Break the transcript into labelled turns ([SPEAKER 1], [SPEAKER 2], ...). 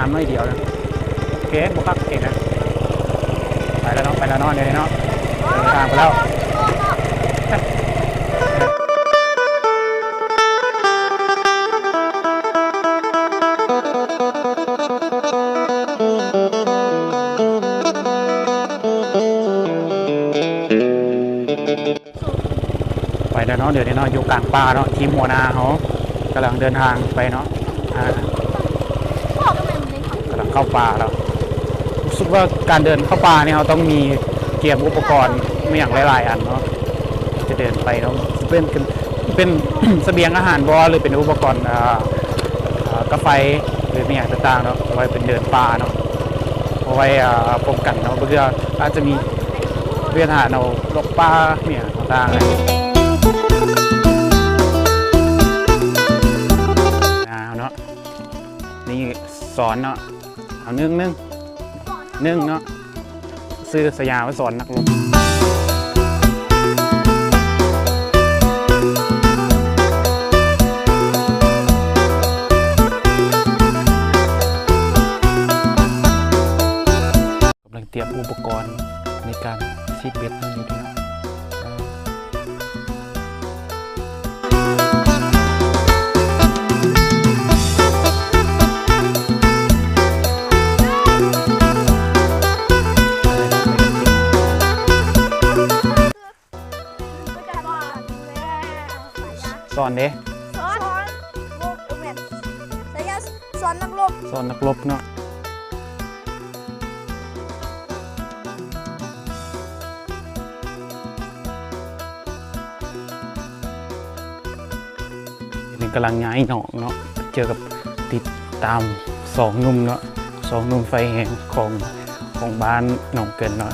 [SPEAKER 1] น้ำน้อยเดียวนะโอเคบุกคักเก่งนะไปแล้วเนาะเดี๋ยวนี้เนาะเดินทางไปแล้วไปแล้วเนาะเดี๋ยวนี้เนาะอยู่กลางป่าเนาะทีมหัวนาเขากำลังเดินทางไปเนาะกำลังเข้าป่าแล้วรู้สึกว่าการเดินเข้าป่าเนี่ยเราต้องมีเตรียมอุปกรณ์ไม่อย่างหลายๆอันเนาะจะเดินไปเนาะเป็น เสบียงอาหารบ่หรือเป็นอุปกรณ์กาแฟหรือเนี่ยต่างๆเนาะเอาไว้เป็นเดินป่าเนาะเอาไว้ป้องกันเนาะเพื่ออาจจะมีเวียนหาเราลกป่าเนี่ยต่างๆเลยเนาะนี่สอนเนาะเอานึ่งเนาะซื้อสยามสอนนักลบกำลังเตรียมอุปกรณ์ในการซีดเบ็ดอยู่ด้วยสอนเด้
[SPEAKER 2] สอนลูกเม็ดแต่ยังสอนนักรบ
[SPEAKER 1] เนาะนี่กำลังย้ายหนองเนาะเจอกับติดตาม2 หนุ่มเนาะ2 หนุ่มไฟแห่งของบ้านหนองเกินเนาะ